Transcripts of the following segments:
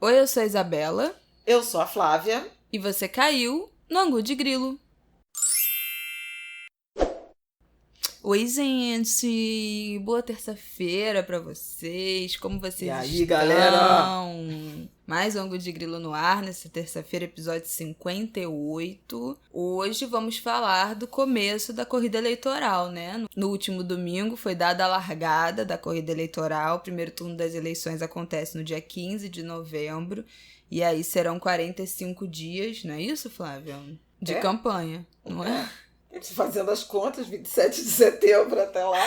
Oi, eu sou a Isabela. Eu sou a Flávia. E você caiu no Angu de Grilo. Oi, gente! Boa terça-feira pra vocês. Como vocês E aí, estão? galera? Mais um Angu de Grilo no ar, nessa terça-feira, episódio 58. Hoje vamos falar do começo da corrida eleitoral, né? No último domingo foi dada a largada da corrida eleitoral. O primeiro turno das eleições acontece no dia 15 de novembro. E aí serão 45 dias, não é isso, Flávia? De campanha, não é? Fazendo as contas, 27 de setembro até lá,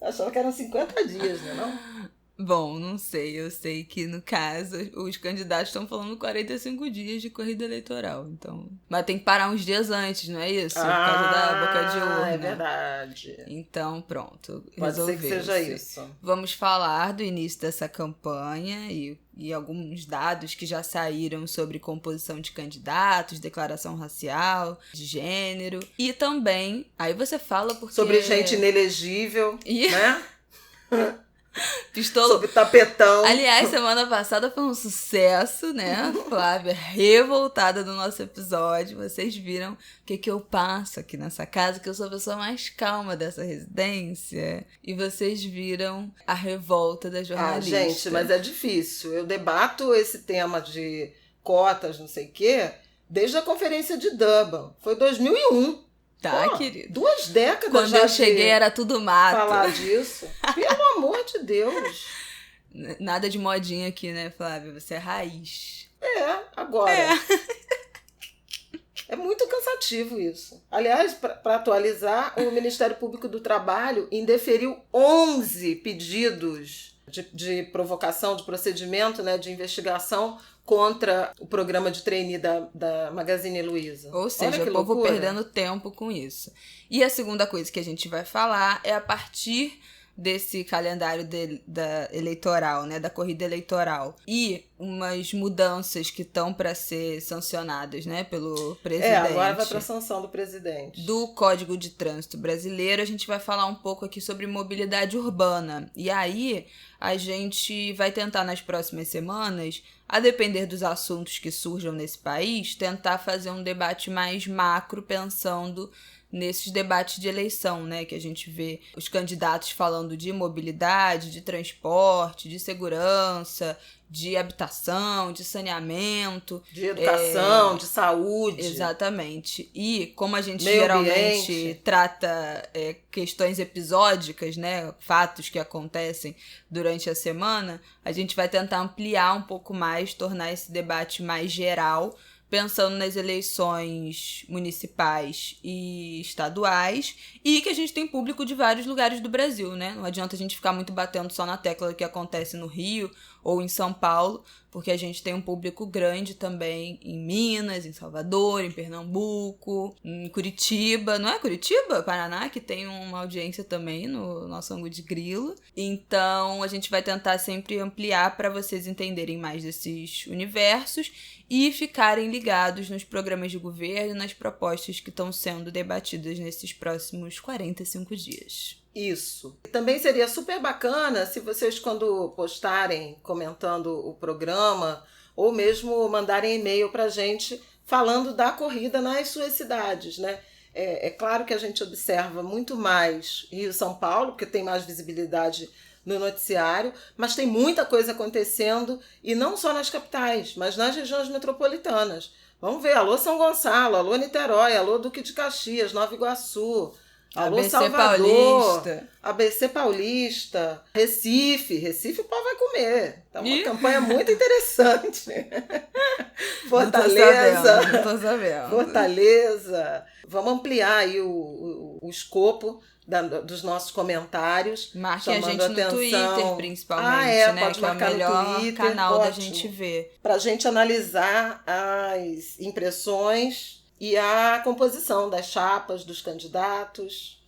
achava que eram 50 dias, né? Não? Bom, não sei. Eu sei que, no caso, os candidatos estão falando 45 dias de corrida eleitoral. Então, mas tem que parar uns dias antes, não é isso? Por causa da boca de urna. É verdade. Então, pronto. Pode ser que seja isso. Vamos falar do início dessa campanha e alguns dados que já saíram sobre composição de candidatos, declaração racial, de gênero. E também, aí você fala porque... Sobre gente inelegível, né? Pistola. Sobre tapetão. Aliás, semana passada foi um sucesso, né? Flávia revoltada do nosso episódio. Vocês viram o que eu passo aqui nessa casa, que eu sou a pessoa mais calma dessa residência. E vocês viram a revolta da jornalista. Ah, gente, mas é difícil. Eu debato esse tema de cotas, não sei o quê, desde a conferência de Durban. Foi 2001. Tá, querido. 2 décadas Quando já eu cheguei era tudo mato. Falar disso. Pelo amor de Deus. Nada de modinha aqui, né, Flávia? Você é raiz. Agora. É muito cansativo isso. Aliás, para atualizar, o Ministério Público do Trabalho indeferiu 11 pedidos de provocação, de procedimento, né, de investigação contra o programa de trainee da Magazine Luiza. Ou seja, o povo perdendo tempo com isso. E a segunda coisa que a gente vai falar é a partir desse calendário eleitoral, né, da corrida eleitoral, e umas mudanças que estão para ser sancionadas, né, pelo presidente. Agora vai para a sanção do presidente. Do Código de Trânsito Brasileiro, a gente vai falar um pouco aqui sobre mobilidade urbana. E aí, a gente vai tentar nas próximas semanas, a depender dos assuntos que surjam nesse país, tentar fazer um debate mais macro, pensando nesses debates de eleição, né, que a gente vê os candidatos falando de mobilidade, de transporte, de segurança, de habitação, de saneamento, de educação, de saúde. Exatamente. E como a gente meio geralmente ambiente. Trata questões episódicas, né, fatos que acontecem durante a semana, a gente vai tentar ampliar um pouco mais, tornar esse debate mais geral, pensando nas eleições municipais e estaduais, e que a gente tem público de vários lugares do Brasil, né? Não adianta a gente ficar muito batendo só na tecla do que acontece no Rio ou em São Paulo, porque a gente tem um público grande também em Minas, em Salvador, em Pernambuco, em Curitiba. Não é Curitiba? Paraná, que tem uma audiência também no nosso Angu de Grilo. Então, a gente vai tentar sempre ampliar para vocês entenderem mais desses universos e ficarem ligados nos programas de governo e nas propostas que estão sendo debatidas nesses próximos 45 dias. Isso. Também seria super bacana se vocês, quando postarem, comentando o programa, ou mesmo mandarem e-mail pra gente falando da corrida nas suas cidades, né? É claro que a gente observa muito mais Rio e São Paulo, porque tem mais visibilidade no noticiário, mas tem muita coisa acontecendo, e não só nas capitais, mas nas regiões metropolitanas. Vamos ver, alô São Gonçalo, alô Niterói, alô Duque de Caxias, Nova Iguaçu, alô ABC Salvador, Paulista. ABC Paulista, Recife o pau vai comer. Tá uma campanha muito interessante. Fortaleza. Não tô sabendo. Fortaleza. Vamos ampliar aí o escopo dos nossos comentários. Marquem a gente no Twitter, principalmente, né? Pode que é o melhor canal da gente ver. Pra gente analisar as impressões e a composição das chapas, dos candidatos.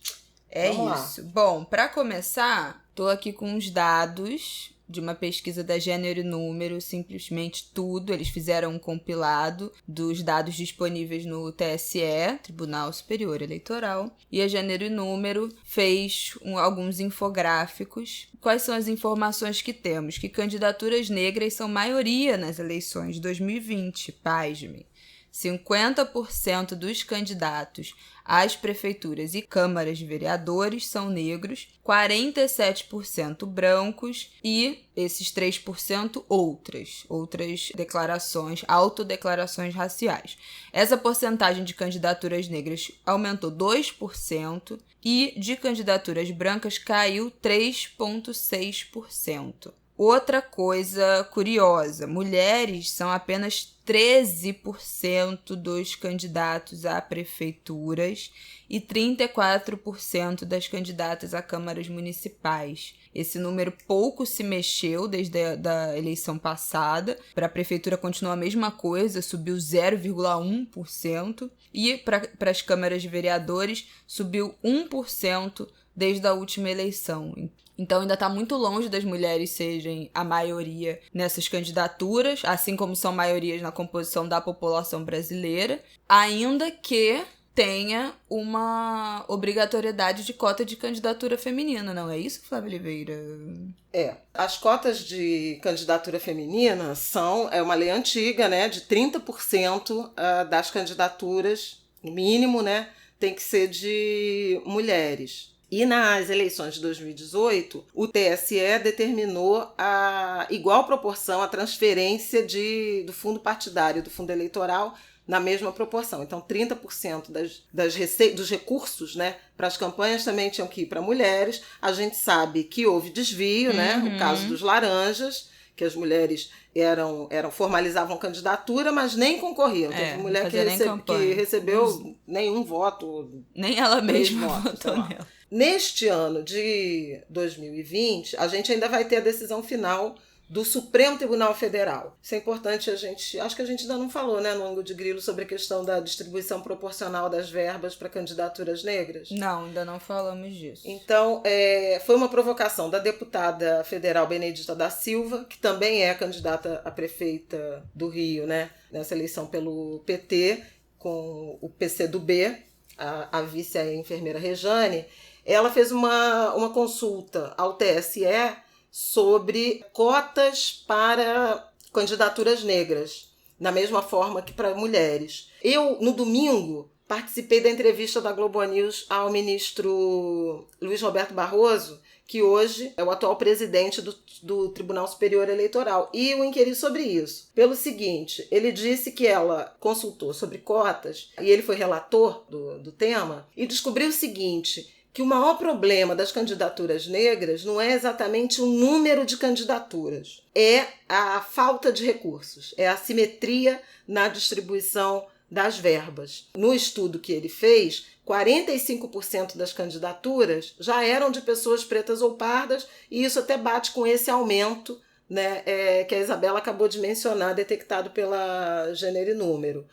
Vamos isso. Lá. Bom, para começar, tô aqui com uns dados de uma pesquisa da Gênero e Número, simplesmente tudo. Eles fizeram um compilado dos dados disponíveis no TSE, Tribunal Superior Eleitoral, e a Gênero e Número fez alguns infográficos. Quais são as informações que temos? Que candidaturas negras são maioria nas eleições de 2020, pasmem. 50% dos candidatos às prefeituras e câmaras de vereadores são negros, 47% brancos e esses 3% outras declarações, autodeclarações raciais. Essa porcentagem de candidaturas negras aumentou 2% e de candidaturas brancas caiu 3,6%. Outra coisa curiosa, mulheres são apenas 13% dos candidatos a prefeituras e 34% das candidatas a câmaras municipais. Esse número pouco se mexeu desde a eleição passada. Para a prefeitura continua a mesma coisa, subiu 0,1%. E para as câmaras de vereadores subiu 1% desde a última eleição. Então ainda está muito longe das mulheres serem a maioria nessas candidaturas, assim como são maiorias na composição da população brasileira, ainda que tenha uma obrigatoriedade de cota de candidatura feminina, não é isso, Flávia Oliveira? As cotas de candidatura feminina é uma lei antiga, né, de 30% das candidaturas, no mínimo, né, tem que ser de mulheres. E nas eleições de 2018, o TSE determinou a igual proporção, a transferência do fundo partidário, do fundo eleitoral, na mesma proporção. Então, 30% dos recursos, né, para as campanhas também tinham que ir para mulheres. A gente sabe que houve desvio, né? O caso dos laranjas, que as mulheres formalizavam candidatura, mas nem concorriam. Teve mulher que recebeu nenhum voto. Nem ela mesma votou nela. Neste ano de 2020, a gente ainda vai ter a decisão final do Supremo Tribunal Federal. Isso é importante, acho que a gente ainda não falou, né, no ângulo de grilo, sobre a questão da distribuição proporcional das verbas para candidaturas negras. Não, ainda não falamos disso. Então, foi uma provocação da deputada federal Benedita da Silva, que também é candidata a prefeita do Rio, né, nessa eleição pelo PT, com o PCdoB, a vice é a enfermeira Rejane. Ela fez uma consulta ao TSE sobre cotas para candidaturas negras, na mesma forma que para mulheres. Eu, no domingo, participei da entrevista da Globo News ao ministro Luiz Roberto Barroso, que hoje é o atual presidente do Tribunal Superior Eleitoral, e eu inquiri sobre isso. Pelo seguinte, ele disse que ela consultou sobre cotas, e ele foi relator do tema, e descobriu o seguinte, que o maior problema das candidaturas negras não é exatamente o número de candidaturas, é a falta de recursos, é a assimetria na distribuição das verbas. No estudo que ele fez, 45% das candidaturas já eram de pessoas pretas ou pardas, e isso até bate com esse aumento, né, que a Isabela acabou de mencionar, detectado pela Gênero e Número.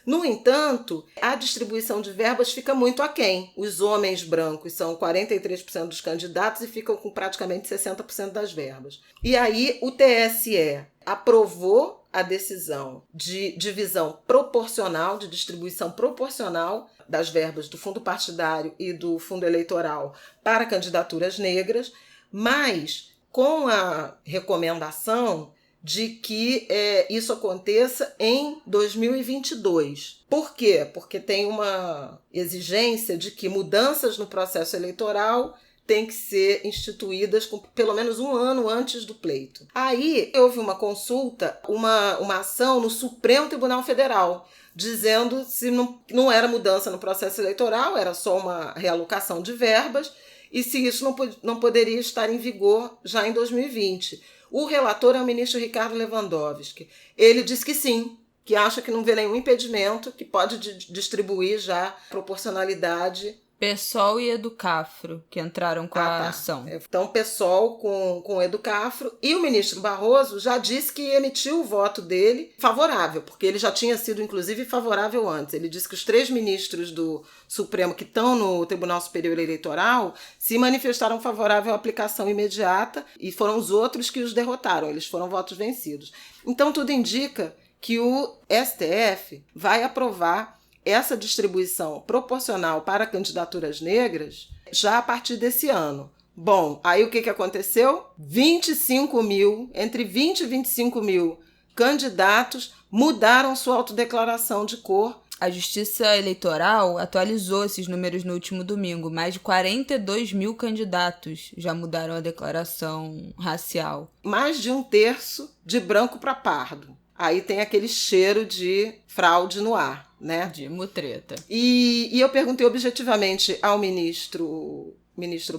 No entanto, a distribuição de verbas fica muito aquém. Os homens brancos são 43% dos candidatos e ficam com praticamente 60% das verbas. E aí o TSE aprovou a decisão de divisão proporcional, de distribuição proporcional das verbas do fundo partidário e do fundo eleitoral para candidaturas negras, mas com a recomendação de que isso aconteça em 2022. Por quê? Porque tem uma exigência de que mudanças no processo eleitoral têm que ser instituídas com pelo menos um ano antes do pleito. Aí houve uma consulta, uma ação no Supremo Tribunal Federal, dizendo se não era mudança no processo eleitoral, era só uma realocação de verbas, e se isso não poderia estar em vigor já em 2020. O relator é o ministro Ricardo Lewandowski. Ele diz que sim, que acha que não vê nenhum impedimento, que pode distribuir já proporcionalidade PSOL e Educafro, que entraram com a ação. Então, PSOL com o Educafro. E o ministro Barroso já disse que emitiu o voto dele favorável, porque ele já tinha sido, inclusive, favorável antes. Ele disse que os 3 ministros do Supremo que estão no Tribunal Superior Eleitoral se manifestaram favorável à aplicação imediata e foram os outros que os derrotaram. Eles foram votos vencidos. Então, tudo indica que o STF vai aprovar essa distribuição proporcional para candidaturas negras já a partir desse ano. Bom, aí o que aconteceu? 25 mil, entre 20 e 25 mil candidatos mudaram sua autodeclaração de cor. A Justiça Eleitoral atualizou esses números no último domingo. Mais de 42 mil candidatos já mudaram a declaração racial. Mais de 1/3 de branco para pardo. Aí tem aquele cheiro de fraude no ar, né? De mutreta. E eu perguntei objetivamente ao ministro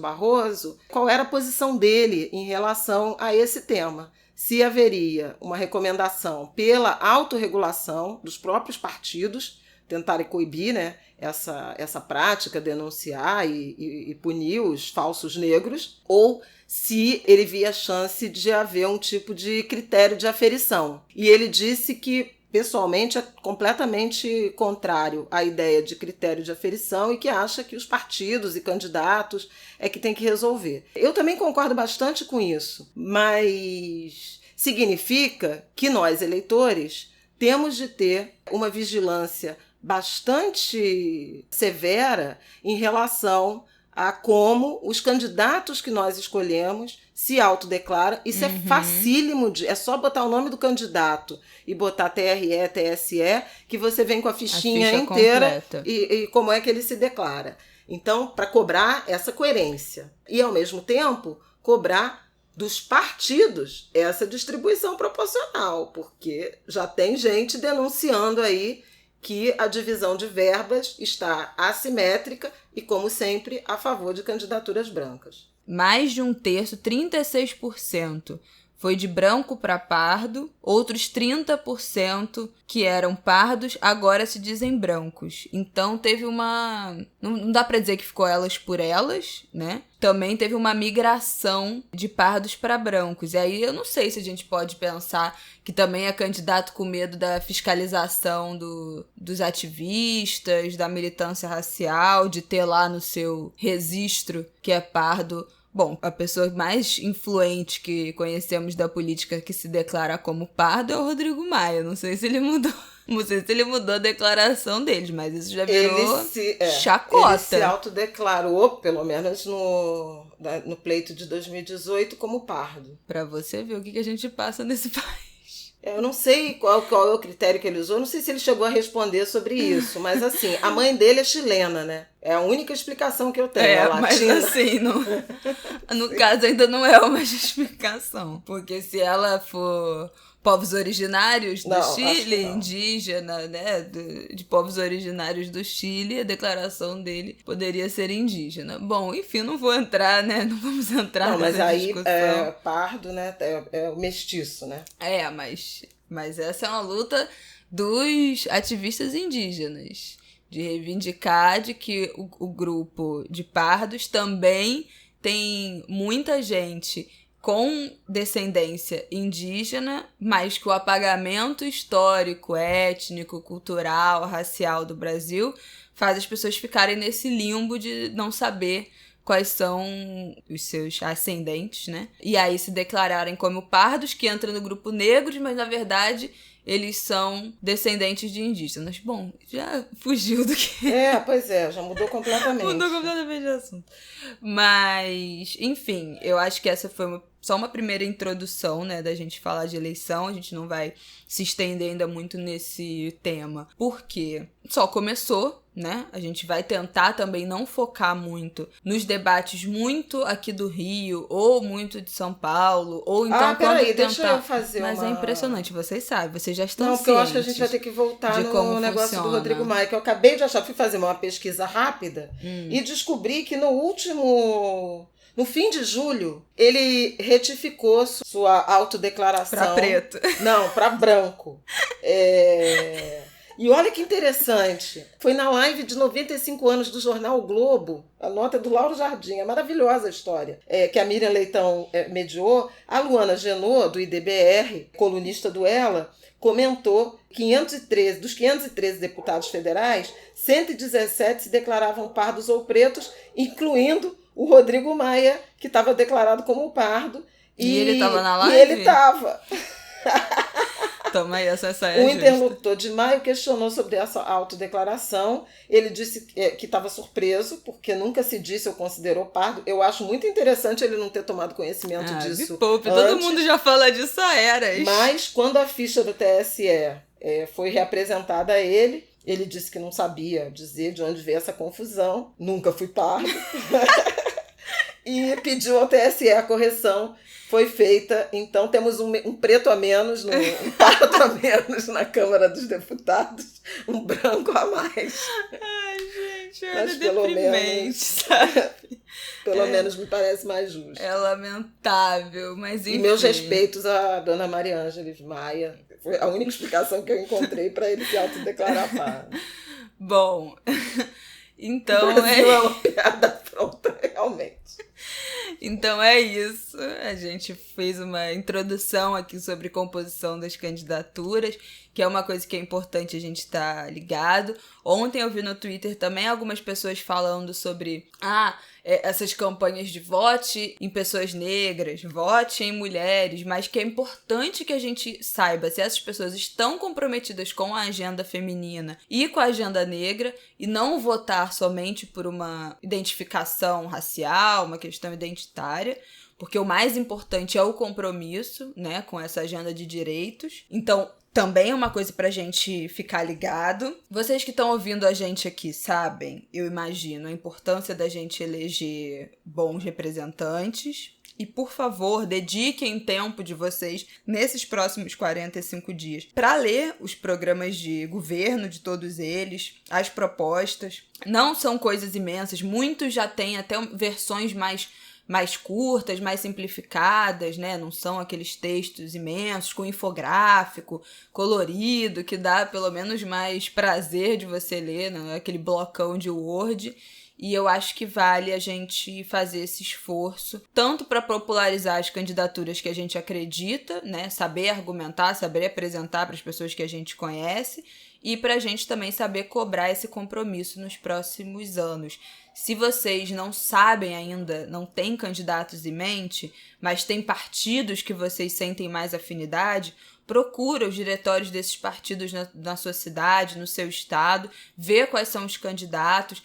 Barroso qual era a posição dele em relação a esse tema. Se haveria uma recomendação pela autorregulação dos próprios partidos, tentarem coibir, né, essa prática, denunciar e punir os falsos negros, ou se ele via chance de haver um tipo de critério de aferição. E ele disse que, pessoalmente, é completamente contrário à ideia de critério de aferição e que acha que os partidos e candidatos é que tem que resolver. Eu também concordo bastante com isso, mas significa que nós, eleitores, temos de ter uma vigilância bastante severa em relação a como os candidatos que nós escolhemos se autodeclaram. Isso é facílimo, é só botar o nome do candidato e botar TRE, TSE, que você vem com a fichinha inteira e como é que ele se declara. Então, para cobrar essa coerência e, ao mesmo tempo, cobrar dos partidos essa distribuição proporcional, porque já tem gente denunciando aí que a divisão de verbas está assimétrica e, como sempre, a favor de candidaturas brancas. Mais de 1/3, 36%, foi de branco para pardo, outros 30% que eram pardos agora se dizem brancos. Então teve uma... Não dá para dizer que ficou elas por elas, né? Também teve uma migração de pardos para brancos. E aí eu não sei se a gente pode pensar que também é candidato com medo da fiscalização dos ativistas, da militância racial, de ter lá no seu registro que é pardo. Bom, a pessoa mais influente que conhecemos da política que se declara como pardo é o Rodrigo Maia. Não sei se ele mudou. Não sei se ele mudou a declaração deles, mas isso já virou chacota. Ele se autodeclarou, pelo menos no pleito de 2018, como pardo. Pra você ver o que a gente passa nesse país. Eu não sei qual é o critério que ele usou, não sei se ele chegou a responder sobre isso, mas assim, a mãe dele é chilena, né? É a única explicação que eu tenho, latina. Mas assim, no caso ainda não é uma justificação, porque se ela for povos originários do Chile, indígena, né, de povos originários do Chile, a declaração dele poderia ser indígena. Bom, enfim, não vou entrar, né, não vamos entrar nessa discussão. Mas aí, pardo, né, é o mestiço, né? Mas essa é uma luta dos ativistas indígenas, de reivindicar de que o grupo de pardos também tem muita gente com descendência indígena, mas que o apagamento histórico, étnico, cultural, racial do Brasil faz as pessoas ficarem nesse limbo de não saber quais são os seus ascendentes, né? E aí se declararem como pardos, que entram no grupo negros, mas na verdade eles são descendentes de indígenas. Bom, já fugiu do que... Pois é, já mudou completamente. Mudou completamente de assunto. Mas, enfim, eu acho que essa foi só uma primeira introdução, né, da gente falar de eleição. A gente não vai se estender ainda muito nesse tema, porque só começou, né? A gente vai tentar também não focar muito nos debates muito aqui do Rio, ou muito de São Paulo, ou então deixa eu fazer Mas é impressionante, vocês sabem, vocês já estão cientes. Não, porque eu acho que a gente vai ter que voltar no negócio do Rodrigo Maia, que eu acabei de achar, fui fazer uma pesquisa rápida e descobri que no fim de julho, ele retificou sua autodeclaração. Pra preto. Não, pra branco. E olha que interessante, foi na live de 95 anos do jornal o Globo, a nota do Lauro Jardim, é maravilhosa a história, que a Miriam Leitão mediou. A Luana Genot, do IDBR, colunista do Ela, comentou que dos 513 deputados federais, 117 se declaravam pardos ou pretos, incluindo o Rodrigo Maia, que estava declarado como pardo. E ele estava na live? E ele estava. Toma aí, essa O interlocutor de Maio questionou sobre essa autodeclaração. Ele disse que estava surpreso, porque nunca se disse ou considerou pardo. Eu acho muito interessante ele não ter tomado conhecimento disso. Me poupe, todo mundo já fala disso há eras. Mas quando a ficha do TSE foi reapresentada a ele, ele disse que não sabia dizer de onde veio essa confusão. Nunca fui pardo. E pediu ao TSE a correção. Foi feita, então temos um preto a menos, um pardo a menos na Câmara dos Deputados, um branco a mais. Ai, gente, mas pelo menos, sabe? Pelo menos me parece mais justo. É lamentável, mas enfim. E meus respeitos à dona Maria Ângeles Maia. Foi a única explicação que eu encontrei para ele se autodeclarar pardo. Bom, então o Brasil é uma piada pronta, realmente. Então é isso, a gente fez uma introdução aqui sobre composição das candidaturas, que é uma coisa que é importante a gente estar ligado. Ontem eu vi no Twitter também algumas pessoas falando sobre essas campanhas de vote em pessoas negras, vote em mulheres, mas que é importante que a gente saiba se essas pessoas estão comprometidas com a agenda feminina e com a agenda negra e não votar somente por uma identificação racial, uma questão identitária, porque o mais importante é o compromisso, né, com essa agenda de direitos. Então, também é uma coisa pra gente ficar ligado. Vocês que estão ouvindo a gente aqui sabem, eu imagino, a importância da gente eleger bons representantes. E, por favor, dediquem tempo de vocês nesses próximos 45 dias para ler os programas de governo de todos eles, as propostas. Não são coisas imensas, muitos já têm até versões mais curtas, mais simplificadas, né? Não são aqueles textos imensos, com infográfico, colorido, que dá pelo menos mais prazer de você ler, né? Aquele blocão de Word. E eu acho que vale a gente fazer esse esforço, tanto para popularizar as candidaturas que a gente acredita, né? Saber argumentar, saber apresentar para as pessoas que a gente conhece, e para a gente também saber cobrar esse compromisso nos próximos anos. Se vocês não sabem ainda, não têm candidatos em mente, mas têm partidos que vocês sentem mais afinidade, procura os diretórios desses partidos na sua cidade, no seu estado, vê quais são os candidatos,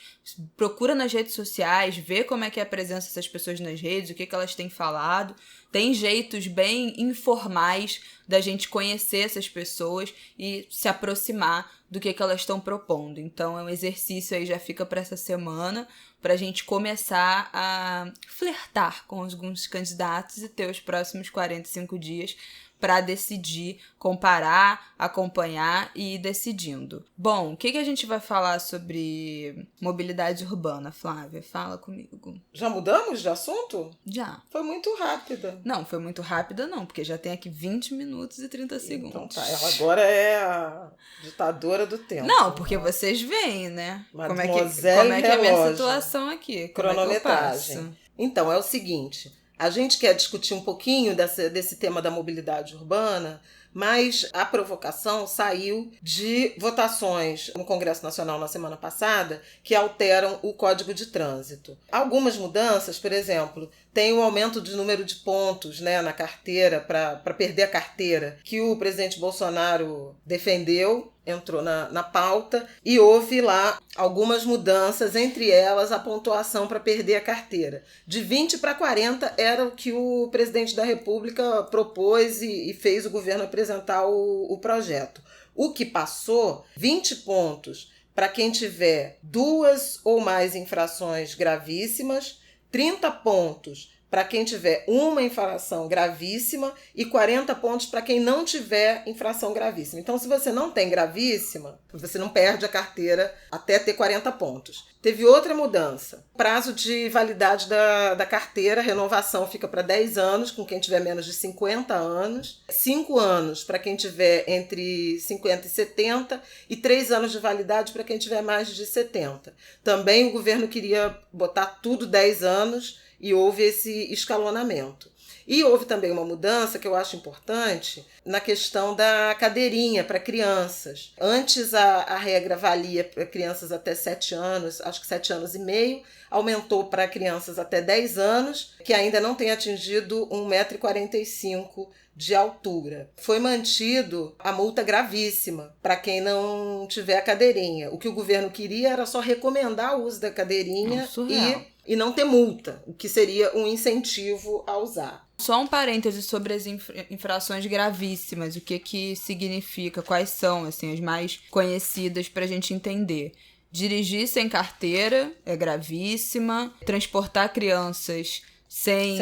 procura nas redes sociais, vê como é que é a presença dessas pessoas nas redes, o que elas têm falado. Tem jeitos bem informais da gente conhecer essas pessoas e se aproximar do que elas estão propondo. Então é um exercício aí, já fica para essa semana, para a gente começar a flertar com alguns candidatos e ter os próximos 45 dias para decidir, comparar, acompanhar e ir decidindo. Bom, o que a gente vai falar sobre mobilidade urbana, Flávia? Fala comigo. Já mudamos de assunto? Já. Foi muito rápida. Não, foi muito rápida não, porque já tem aqui 20 minutos e 30 segundos. Então tá, ela agora é a ditadora do tempo. Não, porque vocês veem, né? Como é que é a minha situação aqui? Cronometragem. Então, é o seguinte... A gente quer discutir um pouquinho desse tema da mobilidade urbana, mas a provocação saiu de votações no Congresso Nacional na semana passada que alteram o Código de Trânsito. Algumas mudanças, por exemplo, tem o aumento de número de pontos, né, na carteira, para perder a carteira, que o presidente Bolsonaro defendeu, entrou na pauta, e houve lá algumas mudanças, entre elas a pontuação para perder a carteira. De 20 para 40 era o que o presidente da República propôs e fez o governo apresentar o projeto. O que passou, 20 pontos para quem tiver 2 ou mais infrações gravíssimas, 30 pontos para quem tiver uma infração gravíssima e 40 pontos para quem não tiver infração gravíssima. Então, se você não tem gravíssima, você não perde a carteira até ter 40 pontos. Teve outra mudança. O prazo de validade da carteira, renovação fica para 10 anos, com quem tiver menos de 50 anos, 5 anos para quem tiver entre 50 e 70 e 3 anos de validade para quem tiver mais de 70. Também o governo queria botar tudo 10 anos, e houve esse escalonamento. E houve também uma mudança que eu acho importante na questão da cadeirinha para crianças. Antes a regra valia para crianças até 7 anos, acho que 7 anos e meio, aumentou para crianças até 10 anos, que ainda não têm atingido 1,45 m de altura. Foi mantido a multa gravíssima para quem não tiver a cadeirinha. O que o governo queria era só recomendar o uso da cadeirinha e não ter multa, o que seria um incentivo a usar. Só um parêntese sobre as infrações gravíssimas, o que significa, quais são assim, as mais conhecidas para a gente entender. Dirigir sem carteira é gravíssima, transportar crianças sem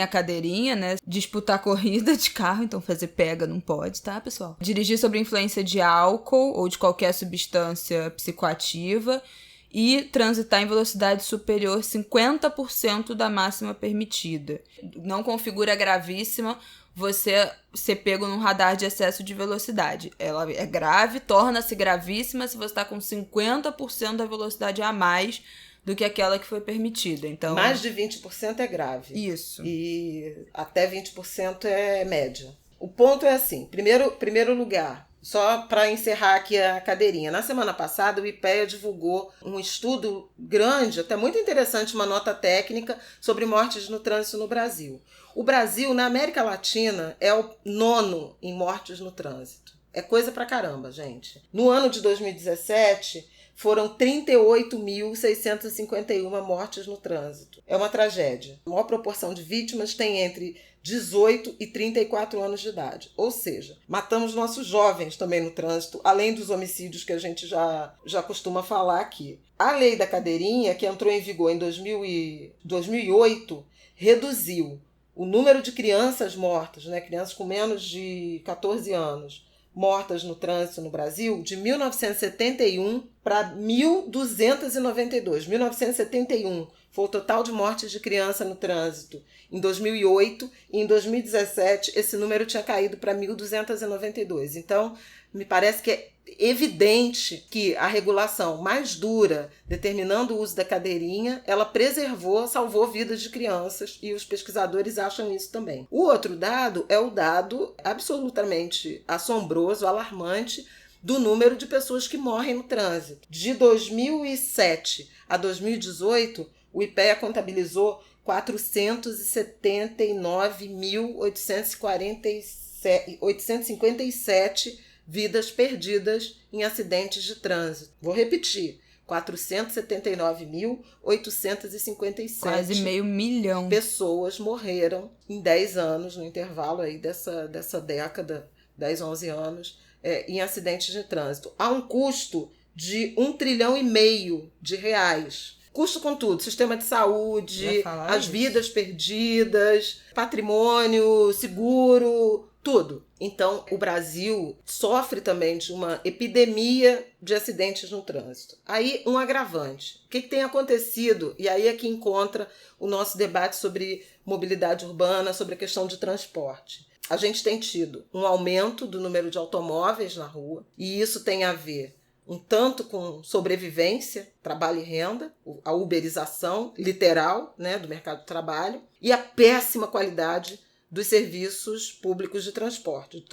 a cadeirinha, né? Disputar corrida de carro, então fazer pega não pode, tá, pessoal? Dirigir sob influência de álcool ou de qualquer substância psicoativa e transitar em velocidade superior 50% da máxima permitida. Não configura gravíssima você ser pego num radar de excesso de velocidade. Ela é grave, torna-se gravíssima se você está com 50% da velocidade a mais do que aquela que foi permitida. Então, mais de 20% é grave. Isso. E até 20% é média. O ponto é assim, primeiro lugar, só para encerrar aqui a cadeirinha. Na semana passada, o IPEA divulgou um estudo grande, até muito interessante, uma nota técnica sobre mortes no trânsito no Brasil. O Brasil, na América Latina, é o 9º em mortes no trânsito. É coisa pra caramba, gente. No ano de 2017, foram 38.651 mortes no trânsito. É uma tragédia. A maior proporção de vítimas tem entre 18 e 34 anos de idade. Ou seja, matamos nossos jovens também no trânsito, além dos homicídios que a gente já costuma falar aqui. A lei da cadeirinha, que entrou em vigor em 2008, reduziu o número de crianças mortas, né, crianças com menos de 14 anos, mortas no trânsito no Brasil, de 1971 para 1.292. 1971 foi o total de mortes de criança no trânsito em 2008, e em 2017 esse número tinha caído para 1.292. Então, me parece que é evidente que a regulação mais dura, determinando o uso da cadeirinha, ela salvou vidas de crianças, e os pesquisadores acham isso também. O outro dado é o dado absolutamente assombroso, alarmante, do número de pessoas que morrem no trânsito. De 2007 a 2018, o IPEA contabilizou 479.857 vidas perdidas em acidentes de trânsito. Vou repetir, 479.857. Quase 500 mil pessoas morreram em 10 anos, no intervalo aí dessa década, 10, 11 anos, em acidentes de trânsito. Há um custo de R$1,5 trilhão de reais. Custo com tudo, sistema de saúde, as vidas perdidas, patrimônio, seguro, tudo. Então, o Brasil sofre também de uma epidemia de acidentes no trânsito. Aí, um agravante. O que tem acontecido? E aí é que encontra o nosso debate sobre mobilidade urbana, sobre a questão de transporte. A gente tem tido um aumento do número de automóveis na rua, e isso tem a ver um tanto com sobrevivência, trabalho e renda, a uberização literal, né, do mercado de trabalho, e a péssima qualidade dos serviços públicos de transporte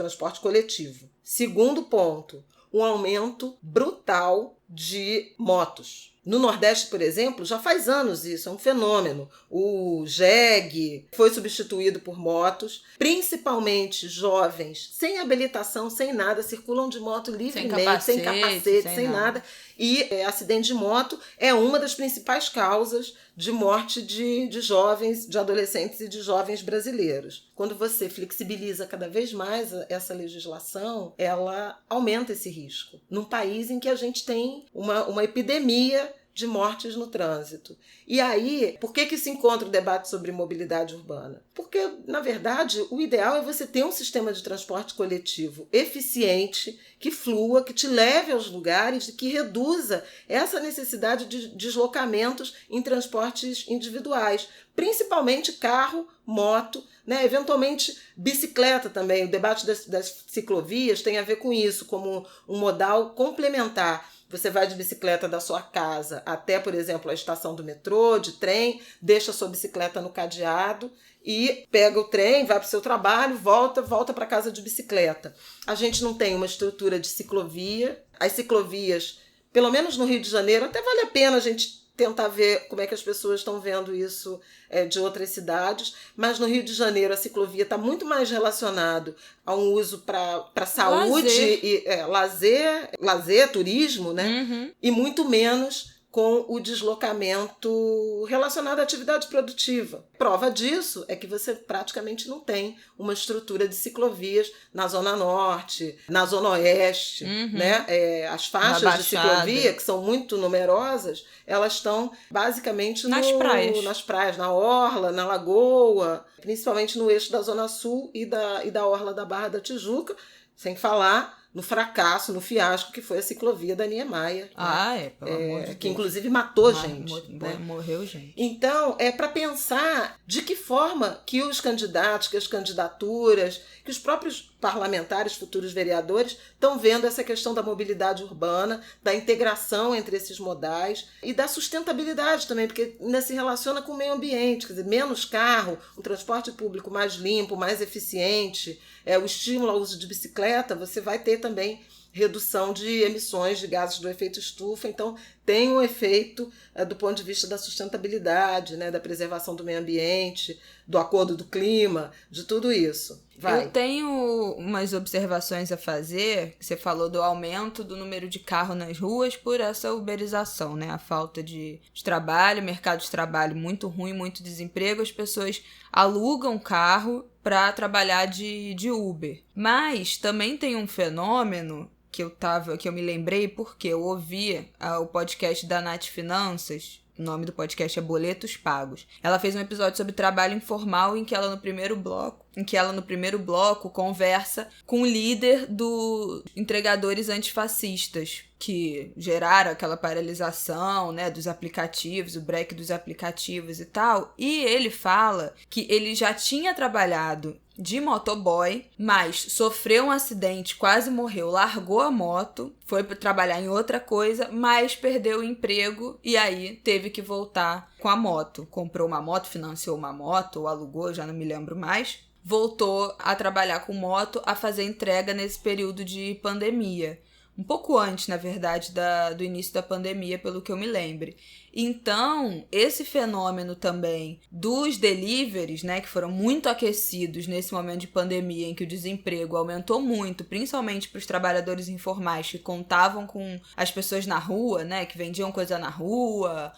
coletivo. Segundo ponto, um aumento brutal de motos. No Nordeste, por exemplo, já faz anos isso, é um fenômeno. O jegue foi substituído por motos, principalmente jovens, sem habilitação, sem nada, circulam de moto livremente, sem capacete, sem nada. E acidente de moto é uma das principais causas de morte de jovens, de adolescentes e de jovens brasileiros. Quando você flexibiliza cada vez mais essa legislação, ela aumenta esse risco. Num país em que a gente tem uma epidemia de mortes no trânsito. E aí, por que se encontra o debate sobre mobilidade urbana? Porque, na verdade, o ideal é você ter um sistema de transporte coletivo eficiente, que flua, que te leve aos lugares e que reduza essa necessidade de deslocamentos em transportes individuais, principalmente carro, moto, né? Eventualmente bicicleta também. O debate das ciclovias tem a ver com isso, como um modal complementar. Você vai de bicicleta da sua casa até, por exemplo, a estação do metrô, de trem, deixa a sua bicicleta no cadeado e pega o trem, vai para o seu trabalho, volta para casa de bicicleta. A gente não tem uma estrutura de ciclovia. As ciclovias, pelo menos no Rio de Janeiro, até vale a pena a gente tentar ver como é que as pessoas estão vendo isso de outras cidades, mas no Rio de Janeiro a ciclovia está muito mais relacionado a um uso para saúde e lazer, turismo, né? Uhum. E muito menos com o deslocamento relacionado à atividade produtiva. Prova disso é que você praticamente não tem uma estrutura de ciclovias na Zona Norte, na Zona Oeste. Né? As faixas de ciclovia, que são muito numerosas, elas estão basicamente nas praias, na Orla, na Lagoa, principalmente no eixo da Zona Sul e da Orla da Barra da Tijuca, sem falar no fracasso, no fiasco que foi a ciclovia da Niemeyer. Pelo amor de Deus. Que inclusive matou gente. Né? Morreu gente. Então, é para pensar de que forma que os candidatos, que as candidaturas, que os próprios parlamentares, futuros vereadores, estão vendo essa questão da mobilidade urbana, da integração entre esses modais e da sustentabilidade também, porque ainda se relaciona com o meio ambiente, quer dizer, menos carro, um transporte público mais limpo, mais eficiente, o estímulo ao uso de bicicleta, você vai ter também redução de emissões de gases do efeito estufa, então tem um efeito do ponto de vista da sustentabilidade, né, da preservação do meio ambiente, do acordo do clima, de tudo isso. Eu tenho umas observações a fazer. Você falou do aumento do número de carros nas ruas por essa uberização, né? A falta de trabalho, mercado de trabalho muito ruim, muito desemprego, as pessoas alugam carro para trabalhar de Uber. Mas também tem um fenômeno que eu me lembrei porque eu ouvi o podcast da Nath Finanças. O nome do podcast é Boletos Pagos. Ela fez um episódio sobre trabalho informal em que ela no primeiro bloco conversa com o líder dos entregadores antifascistas que geraram aquela paralisação, né, dos aplicativos, o break dos aplicativos e tal. E ele fala que ele já tinha trabalhado de motoboy, mas sofreu um acidente, quase morreu, largou a moto, foi trabalhar em outra coisa, mas perdeu o emprego e aí teve que voltar com a moto. Comprou uma moto, financiou uma moto ou alugou, já não me lembro mais. Voltou a trabalhar com moto, a fazer entrega nesse período de pandemia. Um pouco antes, na verdade, do início da pandemia, pelo que eu me lembre. Então, esse fenômeno também dos deliveries, né, que foram muito aquecidos nesse momento de pandemia, em que o desemprego aumentou muito, principalmente para os trabalhadores informais que contavam com as pessoas na rua, né, que vendiam coisa na rua,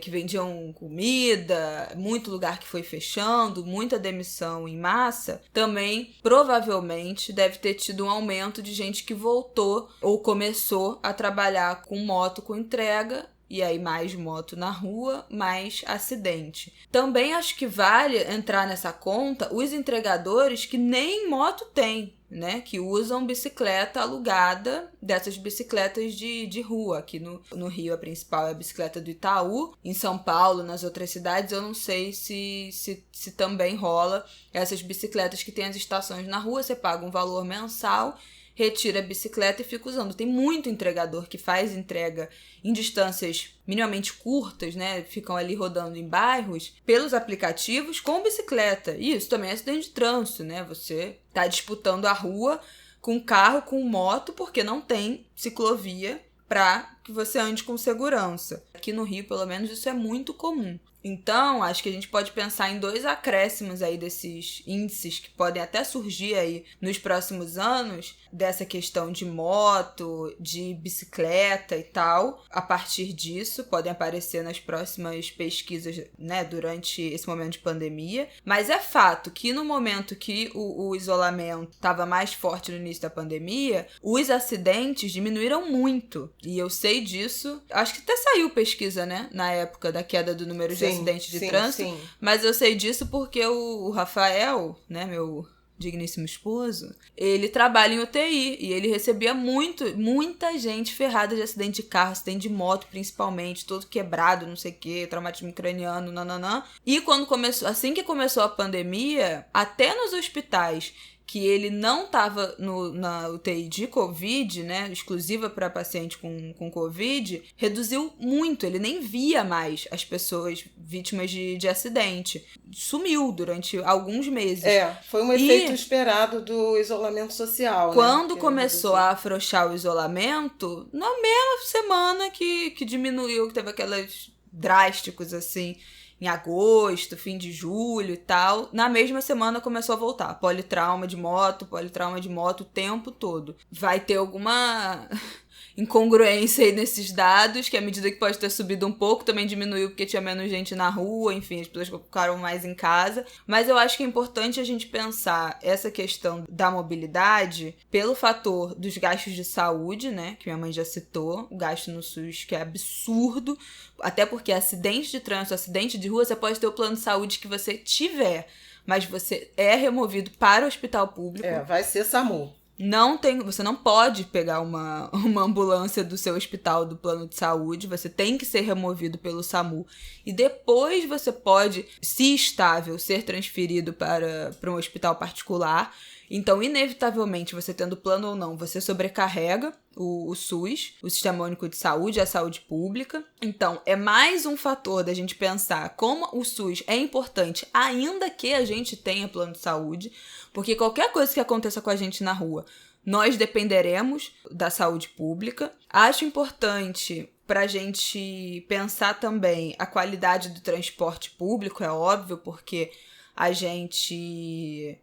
que vendiam comida, muito lugar que foi fechando, muita demissão em massa, também provavelmente deve ter tido um aumento de gente que voltou ou começou a trabalhar com moto com entrega, e aí mais moto na rua, mais acidente. Também acho que vale entrar nessa conta os entregadores que nem moto têm, né, que usam bicicleta alugada, dessas bicicletas de rua. Aqui no Rio a principal é a bicicleta do Itaú, em São Paulo, nas outras cidades eu não sei se também rola essas bicicletas que tem as estações na rua, você paga um valor mensal, retira a bicicleta e fica usando. Tem muito entregador que faz entrega em distâncias minimamente curtas, né? Ficam ali rodando em bairros pelos aplicativos com bicicleta. E isso também é acidente de trânsito, né? Você está disputando a rua com carro, com moto, porque não tem ciclovia para que você ande com segurança. Aqui no Rio, pelo menos, isso é muito comum. Então, acho que a gente pode pensar em 2 acréscimos aí desses índices que podem até surgir aí nos próximos anos, dessa questão de moto, de bicicleta e tal. A partir disso, podem aparecer nas próximas pesquisas, né, durante esse momento de pandemia. Mas é fato que no momento que o isolamento estava mais forte no início da pandemia, os acidentes diminuíram muito. E eu sei disso. Acho que até saiu pesquisa, né, na época da queda do número de acidentes de trânsito. Sim. Mas eu sei disso porque o Rafael, né, meu digníssimo esposo, ele trabalha em UTI e ele recebia muita gente ferrada de acidente de carro, acidente de moto principalmente, todo quebrado, não sei o que, traumatismo craniano, nananã. E assim que começou a pandemia, até nos hospitais que ele não estava na UTI de Covid, né, exclusiva para paciente com Covid, reduziu muito, ele nem via mais as pessoas vítimas de acidente. Sumiu durante alguns meses. Foi um efeito esperado do isolamento social. Quando começou a afrouxar o isolamento, na mesma semana que diminuiu, que teve aquelas drásticos assim, em agosto, fim de julho e tal, na mesma semana começou a voltar. Politrauma de moto o tempo todo. Vai ter alguma incongruência aí nesses dados, que à medida que pode ter subido um pouco, também diminuiu porque tinha menos gente na rua, enfim, as pessoas ficaram mais em casa. Mas eu acho que é importante a gente pensar essa questão da mobilidade pelo fator dos gastos de saúde, né, que minha mãe já citou, o gasto no SUS que é absurdo, até porque acidente de trânsito, acidente de rua, você pode ter o plano de saúde que você tiver, mas você é removido para o hospital público. Vai ser SAMU. Você não pode pegar uma ambulância do seu hospital, do plano de saúde, você tem que ser removido pelo SAMU. E depois você pode, se estável, ser transferido para um hospital particular. Então, inevitavelmente, você tendo plano ou não, você sobrecarrega o SUS, o Sistema Único de Saúde, a saúde pública. Então, é mais um fator da gente pensar como o SUS é importante, ainda que a gente tenha plano de saúde, porque qualquer coisa que aconteça com a gente na rua, nós dependeremos da saúde pública. Acho importante para a gente pensar também a qualidade do transporte público, é óbvio, porque a gente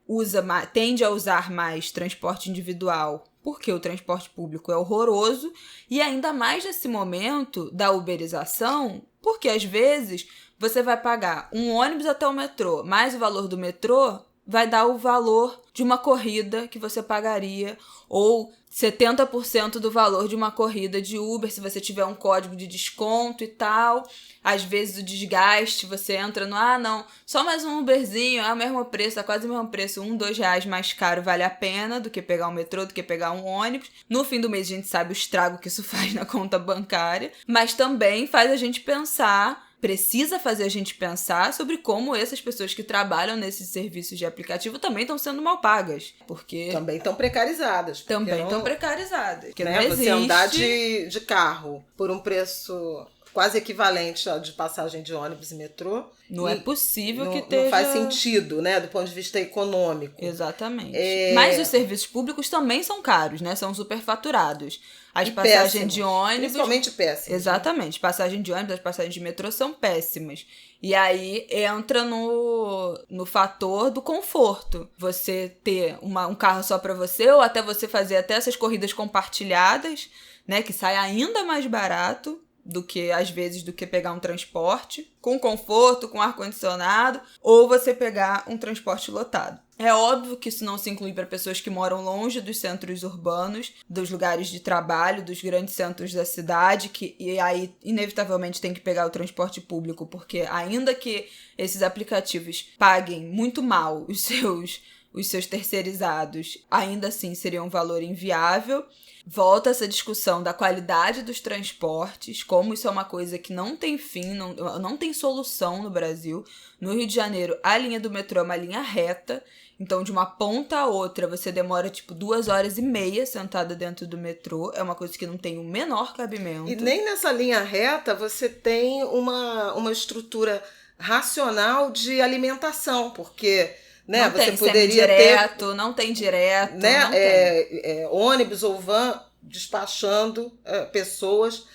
tende a usar mais transporte individual, porque o transporte público é horroroso, e ainda mais nesse momento da uberização, porque às vezes você vai pagar um ônibus até o metrô, mais o valor do metrô vai dar o valor de uma corrida que você pagaria, ou 70% do valor de uma corrida de Uber, se você tiver um código de desconto e tal. Às vezes o desgaste, você entra no, só mais um Uberzinho, é o mesmo preço, é quase o mesmo preço, R$1, R$2 mais caro vale a pena do que pegar um metrô, do que pegar um ônibus. No fim do mês a gente sabe o estrago que isso faz na conta bancária, mas também faz a gente pensar, precisa fazer a gente pensar sobre como essas pessoas que trabalham nesses serviços de aplicativo também estão sendo mal pagas, porque também estão precarizadas. Também estão precarizadas. Porque né? Você andar de carro por um preço quase equivalente ao de passagem de ônibus e metrô. Não é possível que não faz sentido, né? Do ponto de vista econômico. Exatamente. Mas os serviços públicos também são caros, né? São superfaturados. As passagens de ônibus... Principalmente péssimas. Exatamente. Né? Passagens de ônibus, as passagens de metrô são péssimas. E aí entra no fator do conforto. Você ter um carro só para você, ou até você fazer até essas corridas compartilhadas, né? Que sai ainda mais barato do que pegar um transporte com conforto, com ar-condicionado, ou você pegar um transporte lotado. É óbvio que isso não se inclui para pessoas que moram longe dos centros urbanos, dos lugares de trabalho, dos grandes centros da cidade, e aí inevitavelmente tem que pegar o transporte público, porque ainda que esses aplicativos paguem muito mal os seus terceirizados, ainda assim seria um valor inviável. Volta essa discussão da qualidade dos transportes, como isso é uma coisa que não tem fim, não tem solução no Brasil. No Rio de Janeiro, a linha do metrô é uma linha reta, então de uma ponta a outra você demora 2h30 sentada dentro do metrô, é uma coisa que não tem o menor cabimento. E nem nessa linha reta você tem uma estrutura racional de alimentação, porque... Né? Não você tem poderia direto, não tem direto, né? Não tem. Ônibus ou van despachando pessoas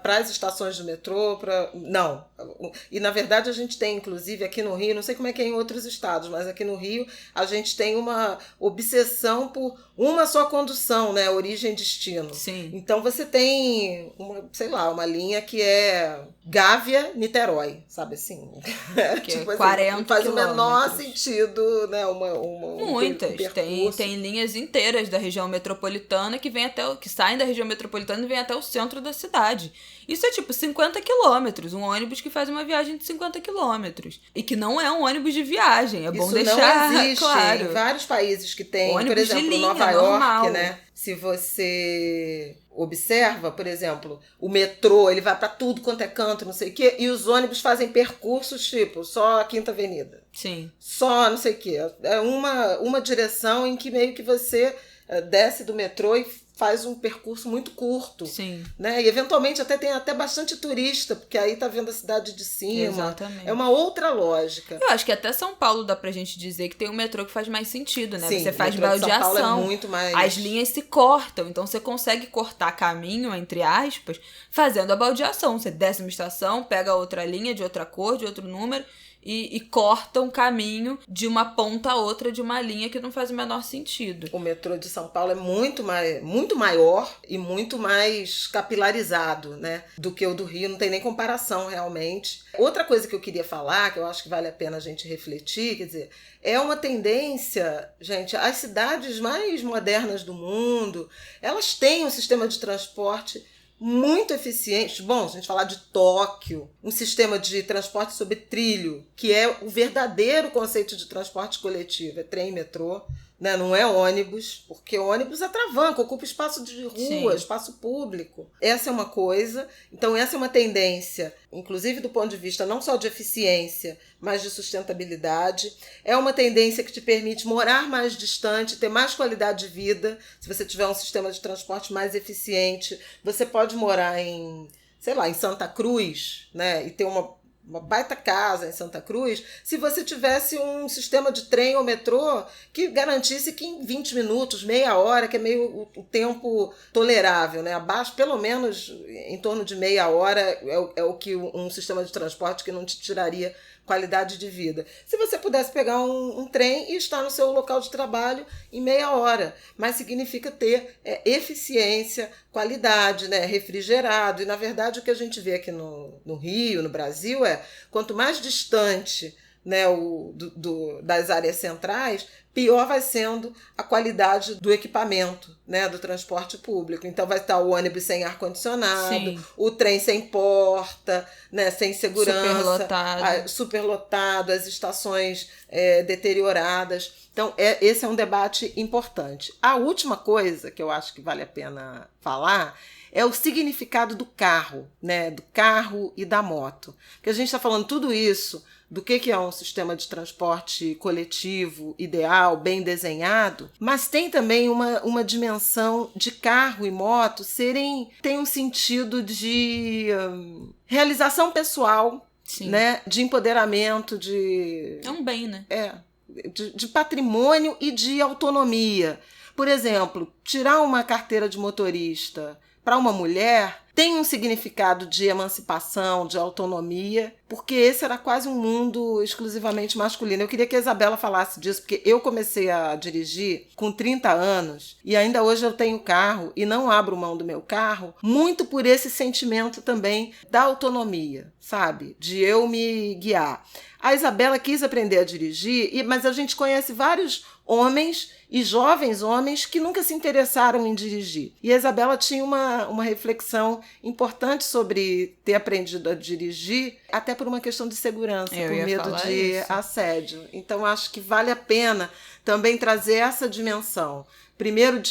para as estações do metrô. Não. E, na verdade, a gente tem, inclusive, aqui no Rio, não sei como é que é em outros estados, mas aqui no Rio a gente tem uma obsessão por uma só condução, né? Origem e destino. Sim. Então, você tem, uma linha que é Gávea-Niterói, sabe assim? Que tipo é assim, 40 não faz o menor quilômetros. sentido, né? Muitas. Um percurso. Tem linhas inteiras da região metropolitana que saem da região metropolitana e vêm até o centro da cidade. Isso é tipo 50 quilômetros. Um ônibus que faz uma viagem de 50 quilômetros. E que não é um ônibus de viagem. É bom Isso deixar não existe claro. em vários países que tem, Ônibus por exemplo, de linha, Nova normal. York, né? Se você observa, por exemplo, o metrô, ele vai para tudo quanto é canto, não sei o quê, e os ônibus fazem percursos tipo só a Quinta Avenida. Sim. Só não sei o quê. É uma direção em que meio que você desce do metrô e faz um percurso muito curto. Sim. Né? E eventualmente tem até bastante turista, porque aí tá vendo a cidade de cima. Exatamente. É uma outra lógica. Eu acho que até São Paulo dá pra gente dizer que tem um metrô que faz mais sentido, né? Sim, você faz o metrô de São Paulo baldeação. é muito mais... As linhas se cortam, então você consegue cortar caminho, entre aspas, fazendo a baldeação. Você desce uma estação, pega outra linha de outra cor, de outro número, e corta um caminho de uma ponta a outra de uma linha que não faz o menor sentido. O metrô de São Paulo é muito maior e muito mais capilarizado, né, do que o do Rio, não tem nem comparação realmente. Outra coisa que eu queria falar, que eu acho que vale a pena a gente refletir, quer dizer, é uma tendência, gente, as cidades mais modernas do mundo, elas têm um sistema de transporte muito eficiente. Bom, se a gente falar de Tóquio, um sistema de transporte sobre trilho, que é o verdadeiro conceito de transporte coletivo, é trem e metrô, né? Não é ônibus, porque ônibus atravanca, ocupa espaço de rua, Sim. espaço público. Essa é uma coisa. Então, essa é uma tendência, inclusive do ponto de vista não só de eficiência, mas de sustentabilidade. É uma tendência que te permite morar mais distante, ter mais qualidade de vida. Se você tiver um sistema de transporte mais eficiente, você pode morar em Santa Cruz, né? E ter uma baita casa em Santa Cruz, se você tivesse um sistema de trem ou metrô que garantisse que em 20 minutos, meia hora, que é meio o tempo tolerável, né? Abaixo, pelo menos em torno de meia hora, é o que um sistema de transporte que não te tiraria qualidade de vida. Se você pudesse pegar um trem e estar no seu local de trabalho em meia hora, mas significa ter eficiência, qualidade, né? Refrigerado. E, na verdade, o que a gente vê aqui no Rio, no Brasil, quanto mais distante, né, das áreas centrais, pior vai sendo a qualidade do equipamento, né, do transporte público. Então vai estar o ônibus sem ar-condicionado, o trem sem porta, né, sem segurança, superlotado, as estações deterioradas. Então esse é um debate importante. A última coisa que eu acho que vale a pena falar é o significado do carro, né, do carro e da moto. Porque a gente está falando tudo isso do que é um sistema de transporte coletivo, ideal, bem desenhado, mas tem também uma dimensão de carro e moto tem um sentido de realização pessoal, né, de empoderamento, é um bem, né? De patrimônio e de autonomia. Por exemplo, tirar uma carteira de motorista para uma mulher tem um significado de emancipação, de autonomia, porque esse era quase um mundo exclusivamente masculino. Eu queria que a Isabela falasse disso, porque eu comecei a dirigir com 30 anos e ainda hoje eu tenho carro e não abro mão do meu carro, muito por esse sentimento também da autonomia, sabe? De eu me guiar. A Isabela quis aprender a dirigir, mas a gente conhece vários homens e jovens homens que nunca se interessaram em dirigir. E a Isabela tinha uma reflexão importante sobre ter aprendido a dirigir, até por uma questão de segurança, por medo de assédio. Então, acho que vale a pena também trazer essa dimensão. Primeiro,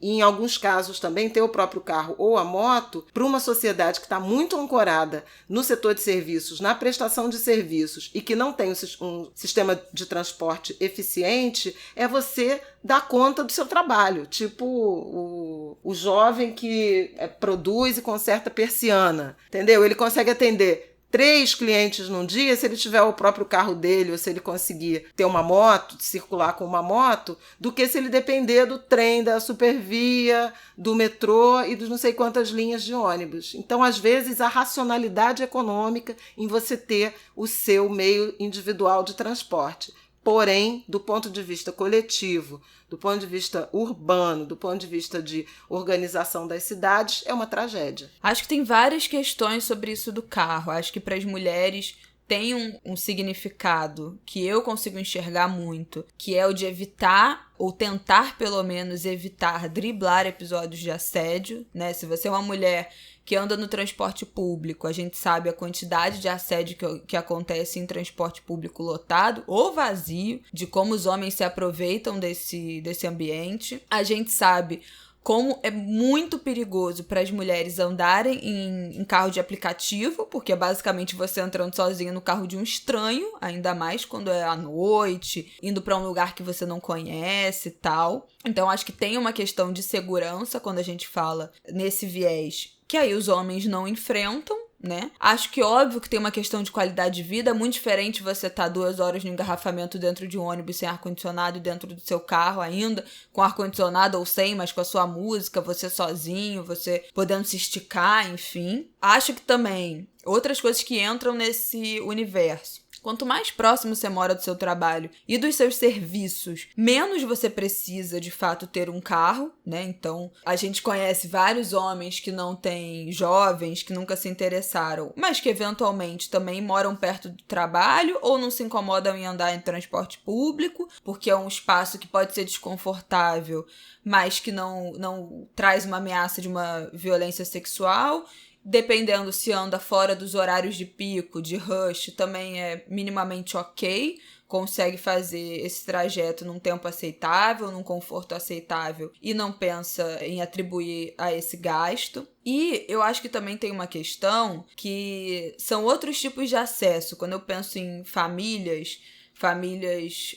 em alguns casos também, ter o próprio carro ou a moto, para uma sociedade que está muito ancorada no setor de serviços, na prestação de serviços, e que não tem um sistema de transporte eficiente, é você dar conta do seu trabalho. Tipo o jovem que produz e conserta persiana, entendeu? Ele consegue atender 3 clientes num dia, se ele tiver o próprio carro dele ou se ele conseguir ter uma moto, circular com uma moto, do que se ele depender do trem, da Supervia, do metrô e dos não sei quantas linhas de ônibus. Então, às vezes, a racionalidade econômica em você ter o seu meio individual de transporte. Porém, do ponto de vista coletivo, do ponto de vista urbano, do ponto de vista de organização das cidades, é uma tragédia. Acho que tem várias questões sobre isso do carro. Acho que para as mulheres tem um significado que eu consigo enxergar muito, que é o de evitar, ou tentar pelo menos evitar, driblar episódios de assédio, né? Se você é uma mulher que anda no transporte público, a gente sabe a quantidade de assédio que acontece em transporte público lotado ou vazio, de como os homens se aproveitam desse ambiente. A gente sabe como é muito perigoso para as mulheres andarem em carro de aplicativo, porque é basicamente você entrando sozinha no carro de um estranho, ainda mais quando é à noite, indo para um lugar que você não conhece e tal. Então, acho que tem uma questão de segurança quando a gente fala nesse viés, que aí os homens não enfrentam, né? Acho que óbvio que tem uma questão de qualidade de vida, é muito diferente você estar 2 horas no engarrafamento dentro de um ônibus sem ar-condicionado dentro do seu carro ainda, com ar-condicionado ou sem, mas com a sua música, você sozinho, você podendo se esticar, enfim. Acho que também outras coisas que entram nesse universo. Quanto mais próximo você mora do seu trabalho e dos seus serviços, menos você precisa, de fato, ter um carro, né? Então, a gente conhece vários homens que não têm, jovens que nunca se interessaram, mas que eventualmente também moram perto do trabalho ou não se incomodam em andar em transporte público, porque é um espaço que pode ser desconfortável, mas que não traz uma ameaça de uma violência sexual. Dependendo se anda fora dos horários de pico, de rush, também é minimamente ok, consegue fazer esse trajeto num tempo aceitável, num conforto aceitável e não pensa em atribuir a esse gasto. E eu acho que também tem uma questão que são outros tipos de acesso. Quando eu penso em famílias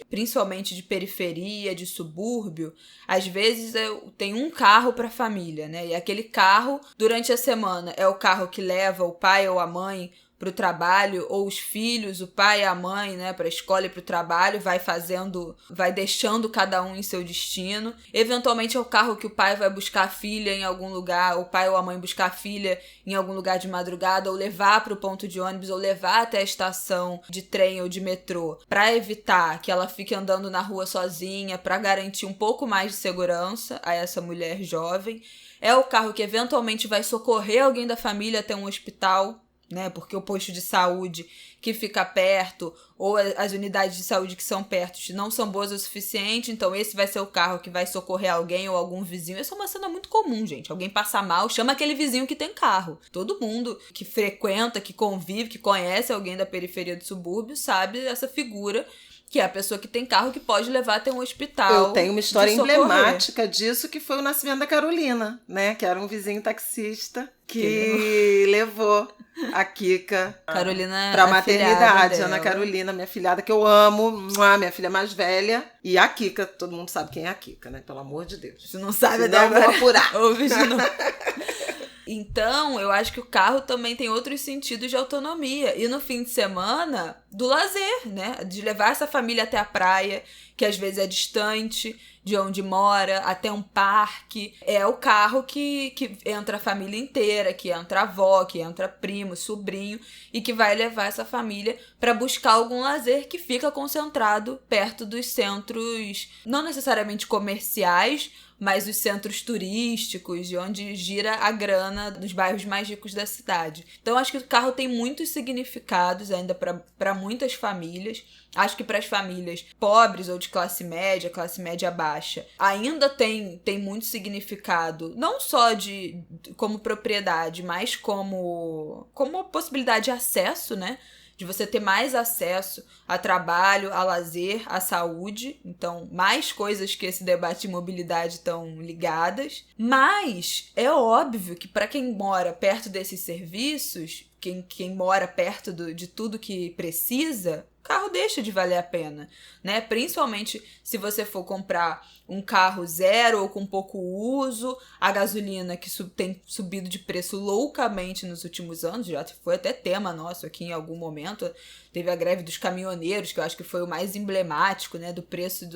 principalmente de periferia, de subúrbio, às vezes tem um carro para a família, né? E aquele carro, durante a semana, é o carro que leva o pai ou a mãe para o trabalho, ou os filhos, o pai e a mãe, né, para a escola e para o trabalho, vai deixando cada um em seu destino. Eventualmente é o carro que o pai vai buscar a filha em algum lugar, o pai ou a mãe buscar a filha em algum lugar de madrugada, ou levar para o ponto de ônibus, ou levar até a estação de trem ou de metrô, para evitar que ela fique andando na rua sozinha, para garantir um pouco mais de segurança a essa mulher jovem. É o carro que eventualmente vai socorrer alguém da família até um hospital, né? Porque o posto de saúde que fica perto ou as unidades de saúde que são perto não são boas o suficiente, então esse vai ser o carro que vai socorrer alguém ou algum vizinho. Essa é uma cena muito comum, gente. Alguém passa mal, chama aquele vizinho que tem carro. Todo mundo que frequenta, que convive, que conhece alguém da periferia do subúrbio sabe essa figura, que é a pessoa que tem carro que pode levar até um hospital. Eu tenho uma história emblemática disso, que foi o nascimento da Carolina, né? Que era um vizinho taxista que levou a Kika pra maternidade. Ana Carolina, minha filhada, que eu amo, minha filha mais velha. E a Kika, todo mundo sabe quem é a Kika, né? Pelo amor de Deus. Se não sabe, senão eu vou apurar. Ouve de novo. Então, eu acho que o carro também tem outros sentidos de autonomia. E no fim de semana, do lazer, né? De levar essa família até a praia, que às vezes é distante de onde mora, até um parque. É o carro que entra a família inteira, que entra a avó, que entra primo, sobrinho, e que vai levar essa família para buscar algum lazer que fica concentrado perto dos centros, não necessariamente comerciais, mas os centros turísticos, de onde gira a grana dos bairros mais ricos da cidade. Então, acho que o carro tem muitos significados ainda para muitas famílias. Acho que para as famílias pobres ou de classe média baixa, ainda tem muito significado, não só como propriedade, mas como possibilidade de acesso, né? De você ter mais acesso a trabalho, a lazer, à saúde. Então, mais coisas que esse debate de mobilidade estão ligadas. Mas é óbvio que para quem mora perto desses serviços, quem mora perto de tudo que precisa, carro deixa de valer a pena, né? Principalmente se você for comprar um carro zero ou com pouco uso, a gasolina que tem subido de preço loucamente nos últimos anos, já foi até tema nosso aqui em algum momento, teve a greve dos caminhoneiros, que eu acho que foi o mais emblemático, né, do preço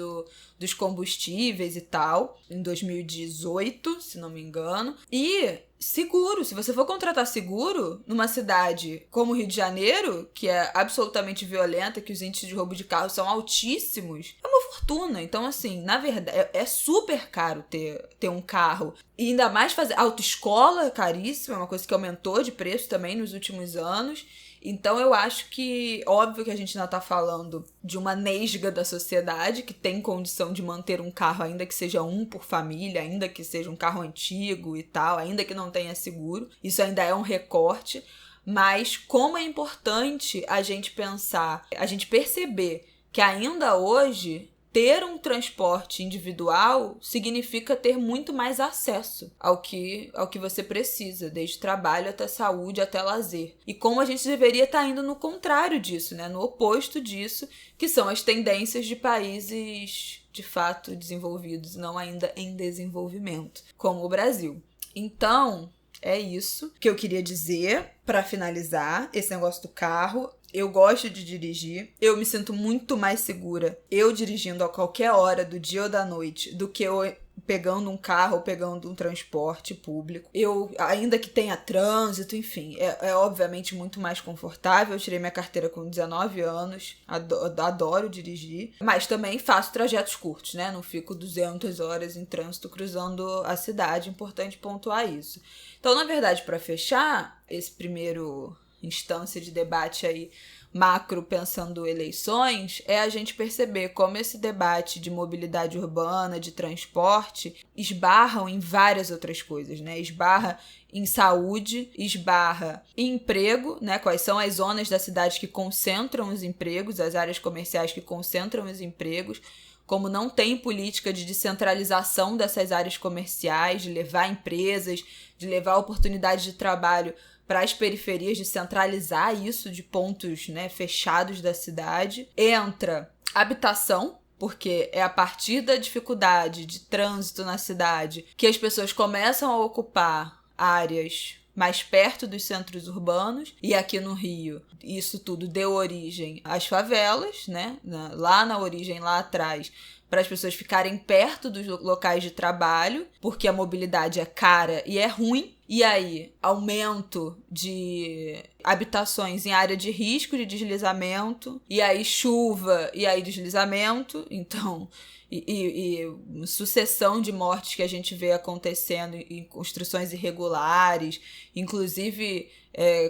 dos combustíveis e tal, em 2018, se não me engano. E seguro, se você for contratar seguro numa cidade como o Rio de Janeiro, que é absolutamente violenta, que os índices de roubo de carro são altíssimos, é uma fortuna. Então, assim, na verdade, é super caro ter um carro. E ainda mais fazer autoescola é caríssima, é uma coisa que aumentou de preço também nos últimos anos. Então eu acho que, óbvio que a gente ainda tá falando de uma nesga da sociedade que tem condição de manter um carro, ainda que seja um por família, ainda que seja um carro antigo e tal, ainda que não tenha seguro. Isso ainda é um recorte, mas como é importante a gente pensar, a gente perceber que ainda hoje ter um transporte individual significa ter muito mais acesso ao que você precisa, desde trabalho até saúde, até lazer. E como a gente deveria estar indo no contrário disso, né? No oposto disso, que são as tendências de países de fato desenvolvidos, não ainda em desenvolvimento, como o Brasil. Então, é isso que eu queria dizer para finalizar esse negócio do carro. Eu gosto de dirigir, eu me sinto muito mais segura eu dirigindo a qualquer hora do dia ou da noite do que eu pegando um carro ou pegando um transporte público. Eu, ainda que tenha trânsito, enfim, é obviamente muito mais confortável. Eu tirei minha carteira com 19 anos, adoro dirigir, mas também faço trajetos curtos, né? Não fico 200 horas em trânsito cruzando a cidade, importante pontuar isso. Então, na verdade, para fechar esse primeiro instância de debate aí macro pensando eleições, é a gente perceber como esse debate de mobilidade urbana, de transporte, esbarram em várias outras coisas, né? Esbarra em saúde, esbarra em emprego, né? Quais são as zonas da cidade que concentram os empregos, as áreas comerciais que concentram os empregos, como não tem política de descentralização dessas áreas comerciais, de levar empresas, de levar oportunidades de trabalho para as periferias, de centralizar isso de pontos, né, fechados da cidade. Entra habitação, porque é a partir da dificuldade de trânsito na cidade que as pessoas começam a ocupar áreas mais perto dos centros urbanos, e aqui no Rio isso tudo deu origem às favelas, né? Lá na origem, lá atrás, para as pessoas ficarem perto dos locais de trabalho, porque a mobilidade é cara e é ruim. E aí, aumento de habitações em área de risco de deslizamento, e aí chuva, e aí deslizamento, então, e sucessão de mortes que a gente vê acontecendo em construções irregulares, inclusive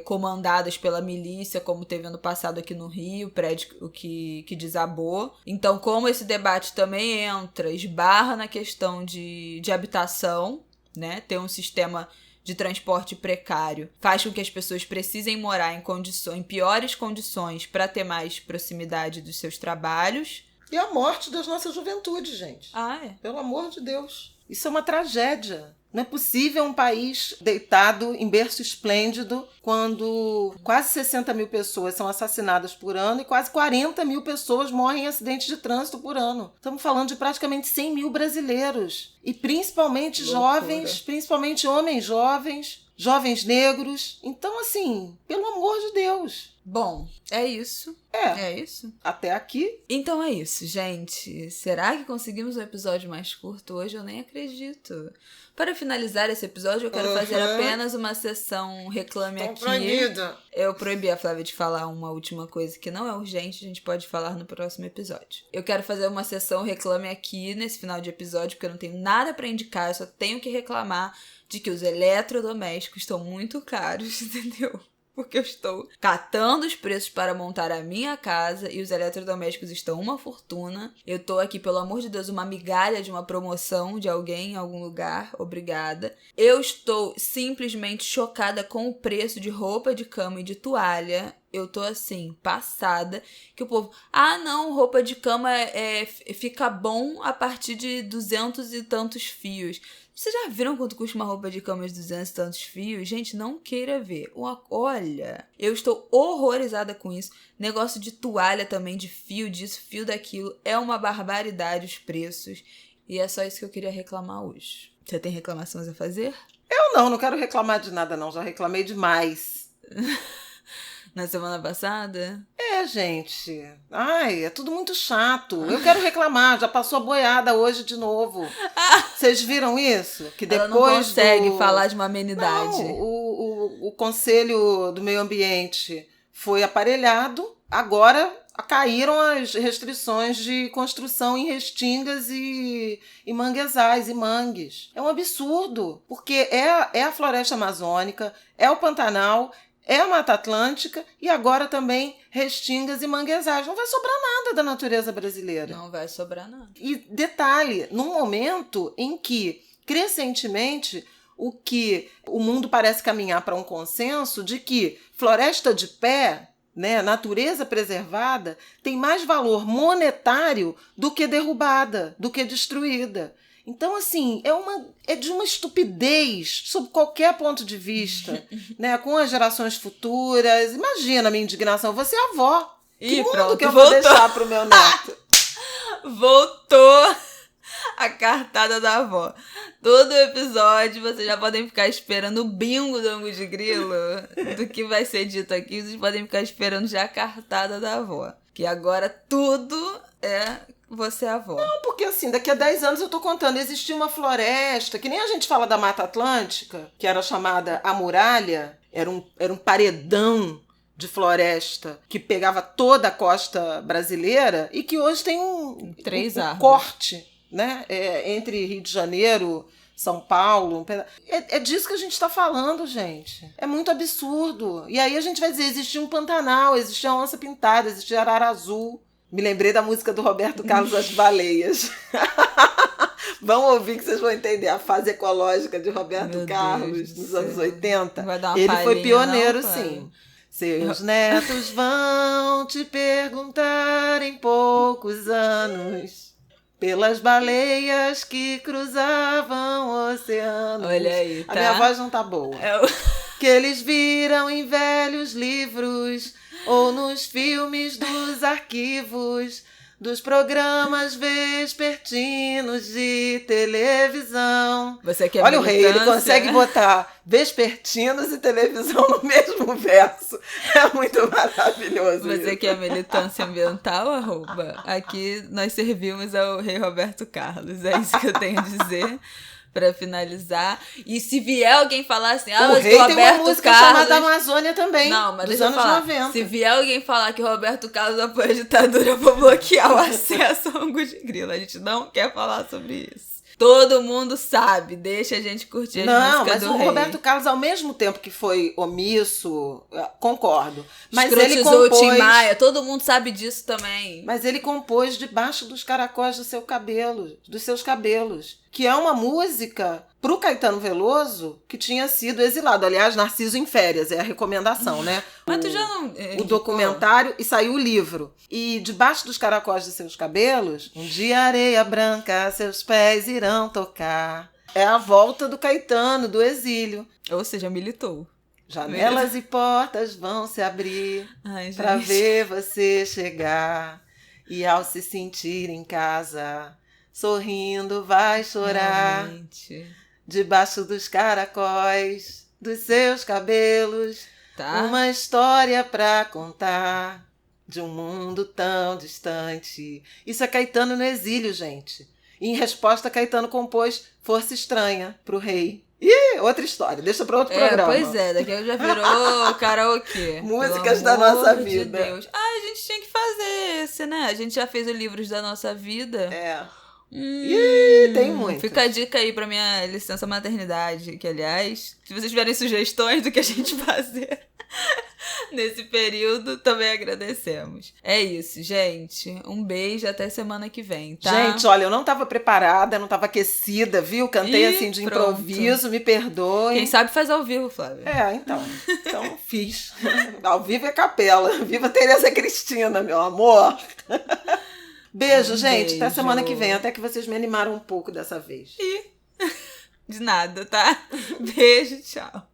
comandadas pela milícia, como teve ano passado aqui no Rio, prédio que desabou. Então, como esse debate também esbarra na questão de habitação, né? Ter um sistema de transporte precário faz com que as pessoas precisem morar em piores condições para ter mais proximidade dos seus trabalhos. E a morte das nossas juventudes, gente. Pelo amor de Deus. Isso é uma tragédia. Não é possível um país deitado em berço esplêndido quando quase 60 mil pessoas são assassinadas por ano e quase 40 mil pessoas morrem em acidentes de trânsito por ano. Estamos falando de praticamente 100 mil brasileiros. E principalmente jovens, principalmente homens jovens negros. Então, assim, pelo amor de Deus. Bom, é isso. É isso. Até aqui. Então é isso, gente. Será que conseguimos um episódio mais curto hoje? Eu nem acredito. Para finalizar esse episódio, eu quero fazer apenas uma sessão reclame aqui. Proibido. Eu proibi a Flávia de falar uma última coisa que não é urgente, a gente pode falar no próximo episódio. Eu quero fazer uma sessão reclame aqui nesse final de episódio, porque eu não tenho nada para indicar, eu só tenho que reclamar de que os eletrodomésticos estão muito caros, entendeu? Porque eu estou catando os preços para montar a minha casa e os eletrodomésticos estão uma fortuna. Eu tô aqui, pelo amor de Deus, uma migalha de uma promoção de alguém em algum lugar. Obrigada. Eu estou simplesmente chocada com o preço de roupa de cama e de toalha. eu tô assim, passada, que o povo, não, roupa de cama fica bom a partir de 200 e tantos fios. Vocês já viram quanto custa uma roupa de cama de 200 e tantos fios? Gente, não queira ver. Olha, eu estou horrorizada com isso. Negócio de toalha também, de fio disso, fio daquilo. É uma barbaridade os preços. E é só isso que eu queria reclamar hoje. Você tem reclamações a fazer? Eu não quero reclamar de nada não, já reclamei demais. Na semana passada? Gente. Ai, é tudo muito chato. Eu quero reclamar, já passou a boiada hoje de novo. Vocês viram isso? Que depois ela não consegue falar de uma amenidade. Não, o Conselho do Meio Ambiente foi aparelhado, agora caíram as restrições de construção em restingas e manguezais e mangues. É um absurdo, porque é a floresta amazônica, é o Pantanal, é a Mata Atlântica e agora também restingas e manguezais. Não vai sobrar nada da natureza brasileira. Não vai sobrar nada. E detalhe, num momento em que, crescentemente, o mundo parece caminhar para um consenso de que floresta de pé, né, natureza preservada, tem mais valor monetário do que derrubada, do que destruída. Então, assim, é de uma estupidez sob qualquer ponto de vista, né? Com as gerações futuras. Imagina a minha indignação. Você é avó. Que mundo pronto, que eu vou deixar pro meu neto? Voltou a cartada da avó. Todo episódio vocês já podem ficar esperando o bingo do Ângulo de Grilo, do que vai ser dito aqui. Vocês podem ficar esperando já a cartada da avó. Que agora tudo é você avó. Não, porque assim, daqui a 10 anos eu tô contando, existia uma floresta, que nem a gente fala da Mata Atlântica, que era chamada a muralha, era um paredão de floresta que pegava toda a costa brasileira e que hoje tem um corte, né? Entre Rio de Janeiro, São Paulo. É disso que a gente está falando, gente. É muito absurdo. E aí a gente vai dizer, existia um Pantanal, existia onça pintada, existia arara azul. Me lembrei da música do Roberto Carlos, As Baleias. Vão ouvir que vocês vão entender a fase ecológica de Roberto Carlos nos anos 80. Ele foi pioneiro, sim. Seus netos vão te perguntar em poucos anos pelas baleias que cruzavam oceanos. Olha aí, tá? A minha voz não tá boa. Que eles viram em velhos livros ou nos filmes dos arquivos dos programas vespertinos de televisão. Olha o rei, ele consegue botar vespertinos e televisão no mesmo verso. É muito maravilhoso. Você que é militância ambiental, aqui nós servimos ao rei Roberto Carlos. É isso que eu tenho a dizer. Pra finalizar. E se vier alguém falar assim, o rei Roberto tem uma música Carlos... chamada Amazônia também. Não, mas dos deixa anos eu falar. 90. Se vier alguém falar que Roberto Carlos apoia a ditadura, eu vou bloquear o acesso ao Ângulo de Grilo. A gente não quer falar sobre isso. Todo mundo sabe, deixa a gente curtir as músicas do rei. Mas o Roberto Carlos, ao mesmo tempo que foi omisso, concordo. Mas escrotizou ele compôs... o Tim Maia, todo mundo sabe disso também. Mas ele compôs debaixo dos caracóis dos seus cabelos. Que é uma música pro Caetano Veloso que tinha sido exilado. Aliás, Narciso em Férias, é a recomendação, né? Mas tu já não... O documentário, e saiu o livro. E debaixo dos caracóis de seus cabelos, um dia areia branca, seus pés irão tocar. É a volta do Caetano, do exílio. Ou seja, militou. Janelas e portas vão se abrir pra ver você chegar. E ao se sentir em casa... sorrindo vai chorar. Realmente. Debaixo dos caracóis dos seus cabelos, tá. Uma história pra contar de um mundo tão distante. Isso é Caetano no exílio, gente. E em resposta, Caetano compôs Força Estranha pro rei. Ih, outra história, deixa para outro programa. Pois é, daqui já virou karaokê. Músicas da nossa vida. Deus. A gente tinha que fazer esse, né? A gente já fez o Livros da Nossa Vida. Ih, tem muito. Fica a dica aí pra minha licença maternidade, que aliás, se vocês tiverem sugestões do que a gente fazer, nesse período, também agradecemos. É isso, gente. Um beijo, até semana que vem, tá? Gente, olha, eu não tava preparada, não tava aquecida, viu? Cantei assim de improviso, me perdoem. Quem sabe faz ao vivo, Flávia. Então fiz. Ao vivo é capela. Viva Tereza Cristina, meu amor. Beijo, gente. Até semana que vem. Até que vocês me animaram um pouco dessa vez. De nada, tá? Beijo, tchau.